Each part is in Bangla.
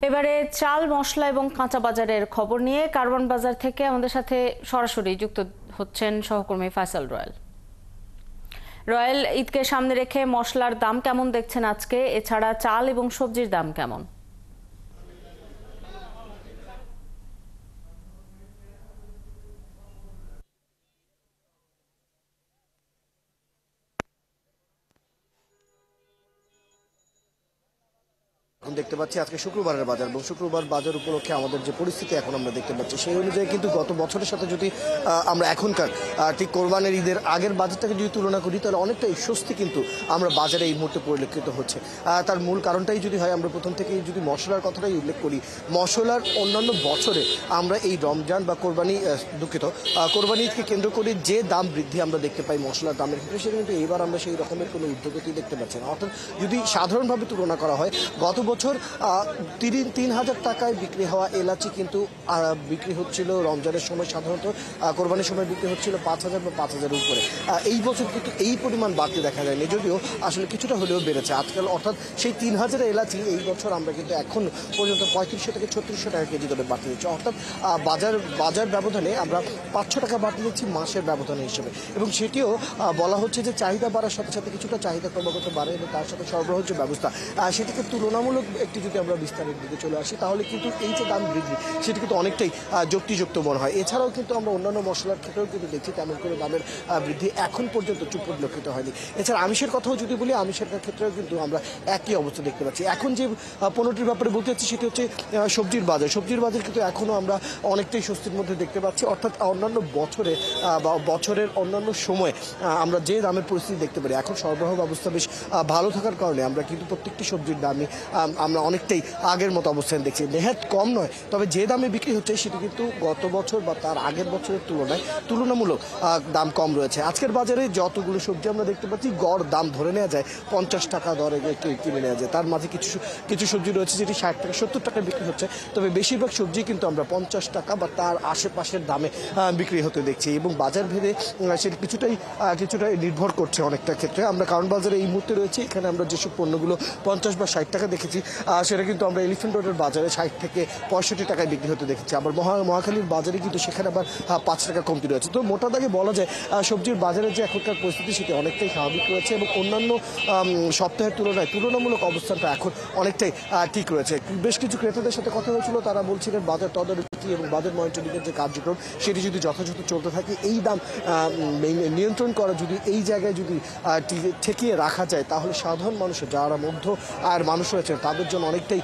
এবারে চাল মশলা এবং কাঁচা বাজারের খবর নিয়ে কারওয়ান বাজার থেকে আমাদের সাথে সরাসরি যুক্ত হচ্ছেন সহকর্মী ফয়সাল রয়েল। রয়েল, ঈদকে সামনে রেখে মশলার দাম কেমন দেখছেন আজকে? এছাড়া চাল এবং সবজির দাম কেমন? এখন দেখতে পাচ্ছি আজকে শুক্রবারের বাজার এবং শুক্রবার বাজার উপলক্ষে আমাদের যে পরিস্থিতি এখন আমরা দেখতে পাচ্ছি সেই অনুযায়ী কিন্তু গত বছরের সাথে যদি আমরা এখনকার ঠিক কোরবানের ঈদের আগের বাজারটাকে যদি তুলনা করি তাহলে অনেকটা স্বস্তি কিন্তু আমরা বাজারে এই মুহূর্তে পরিলক্ষিত হচ্ছে। তার মূল কারণটাই যদি হয়, আমরা প্রথম থেকেই যদি মশলার কথাটাই উল্লেখ করি, মশলার অন্যান্য বছরে আমরা এই রমজান বা কোরবানি ঈদকে কেন্দ্র করে যে দাম বৃদ্ধি আমরা দেখতে পাই মশলার দামের ক্ষেত্রে, সেটা কিন্তু এইবার আমরা সেই রকমের কোনো উদ্যোগতি দেখতে পাচ্ছি না। অর্থাৎ যদি সাধারণভাবে তুলনা করা হয়, গত বছর ৩,০০০ টাকায় বিক্রি হওয়া এলাচি কিন্তু বিক্রি হচ্ছিল রমজানের সময়, সাধারণত কোরবানির সময় বিক্রি হচ্ছিল ৫,০০০ বা ৫,০০০ উপরে। এই বছর কিন্তু এই পরিমাণ বাড়তে দেখা যায়নি, যদিও আসলে কিছুটা হলেও বেড়েছে আজকাল। অর্থাৎ সেই ৩,০০০ এলাচি এই বছর আমরা কিন্তু এখন পর্যন্ত ৩৫০০ থেকে ৩৬০০ টাকা কেজি করে বাড়তে দিচ্ছি। অর্থাৎ বাজার ব্যবধানে আমরা ৫০০ টাকা বাড়তে দিচ্ছি মাসের ব্যবধানে হিসেবে, এবং সেটিও বলা হচ্ছে যে চাহিদা বাড়ার সাথে সাথে কিছুটা চাহিদা ক্রমাগত বাড়ে এবং তার সাথে সরবরাহ যে ব্যবস্থা সেটিকে তুলনামূলক একটি যদি আমরা বিস্তারের দিকে চলে আসি, তাহলে কিন্তু এই যে দাম বৃদ্ধি সেটি কিন্তু অনেকটাই যুক্তিযুক্ত মনে হয়। এছাড়াও কিন্তু আমরা অন্যান্য মশলার ক্ষেত্রেও কিন্তু দেখছি তেমন করে দামের বৃদ্ধি এখন পর্যন্ত চুপ পরিলক্ষিত হয়নি। এছাড়া আমিষের কথাও যদি বলি, আমিষের ক্ষেত্রেও কিন্তু আমরা একই অবস্থা দেখতে পাচ্ছি। এখন যে পণ্যটির ব্যাপারে বলতে চাচ্ছি সেটি হচ্ছে সবজির বাজার কিন্তু এখনও আমরা অনেকটাই স্বস্তির মধ্যে দেখতে পাচ্ছি। অর্থাৎ অন্যান্য বছরে বা বছরের অন্যান্য সময়ে আমরা যে দামের পরিস্থিতি দেখতে পারি, এখন সরবরাহ ব্যবস্থা বেশ ভালো থাকার কারণে আমরা কিন্তু প্রত্যেকটি সবজির দামই আমরা অনেকটাই আগের মতো অবস্থান দেখছি। নেহাত কম নয়, তবে যে দামে বিক্রি হচ্ছে সেটি কিন্তু গত বছর বা তার আগের বছরের তুলনামূলক দাম কম রয়েছে। আজকের বাজারে যতগুলো সবজি আমরা দেখতে পাচ্ছি, গড় দাম ধরে নেওয়া যায় ৫০ টাকা দরে কিনে নেওয়া যায়। তার মাঝে কিছু সবজি রয়েছে যেটি ৬০ টাকা ৭০ টাকায় বিক্রি হচ্ছে, তবে বেশিরভাগ সবজি কিন্তু আমরা ৫০ টাকা বা তার আশেপাশের দামে বিক্রি হতে দেখছি। এবং বাজার ভেদে সেটি কিছুটাই নির্ভর করছে অনেকটা ক্ষেত্রে। আমরা কারওয়ান বাজারে এই মুহূর্তে রয়েছে, এখানে আমরা যেসব পণ্যগুলো ৫০ বা ৬০ টাকা দেখেছি, সেটা কিন্তু আমরা এলিফ্যান্ট রোডের বাজারে ৬০ থেকে ৬৫ টাকায় বিক্রি হতে দেখেছি। আবার মহাখালীর বাজারে কিন্তু সেখানে আবার ৫ টাকা কমতি রয়েছে। তো মোটা দাগে বলা যায় সবজির বাজারের যে এখনকার পরিস্থিতি সেটি অনেকটাই স্বাভাবিক রয়েছে এবং অন্যান্য সপ্তাহের তুলনামূলক অবস্থানটা এখন অনেকটাই ঠিক রয়েছে। বেশ কিছু ক্রেতাদের সাথে কথা হয়েছিল, তারা বলছিলেন বাজার তদারকি এবং বাজার মনিটরিংয়ের যে কার্যক্রম সেটি যদি যথাযথ চলতে থাকে, এই দাম নিয়ন্ত্রণ করা যদি এই জায়গায় যদি ঠেকিয়ে রাখা যায়, তাহলে সাধারণ মানুষের যারা মধ্য আয়ের মানুষ রয়েছে তাদের জন্য অনেকটাই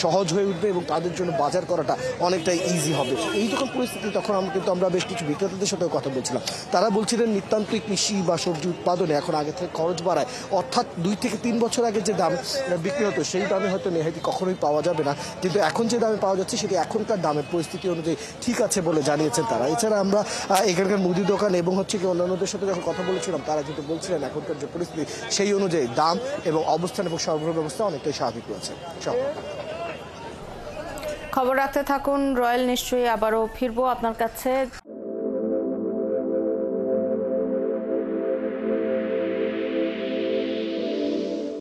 সহজ হয়ে উঠবে এবং তাদের জন্য বাজার করাটা অনেকটাই ইজি হবে। এই যখন পরিস্থিতি, তখন আমরা বেশ কিছু বিক্রেতাদের সাথেও কথা বলছিলাম। তারা বলছিলেন নিতান্তই কৃষি বা সবজি উৎপাদনে এখন আগে থেকে খরচ বাড়ায়, অর্থাৎ ২ থেকে ৩ বছর আগে যে দাম বিক্রি হতো সেই দামে হয়তো নেহাতি কখনোই পাওয়া যাবে না, কিন্তু এখন যে দামে পাওয়া যাচ্ছে সেটি এখনকার দামের পরিস্থিতি অনুযায়ী ঠিক আছে বলে জানিয়েছেন তারা। এছাড়া আমরা এখানকার মুদি দোকান এবং অন্যান্যদের সাথে যখন কথা বলেছিলাম, তারা কিন্তু বলছিলেন এখনকার যে পরিস্থিতি সেই অনুযায়ী দাম এবং অবস্থান এবং সরবরাহ ব্যবস্থা অনেকটাই স্বাভাবিক রয়েছে। খবর রাখতে থাকুন রয়েল, নিশ্চয়ই আবারও ফিরবো আপনার কাছে।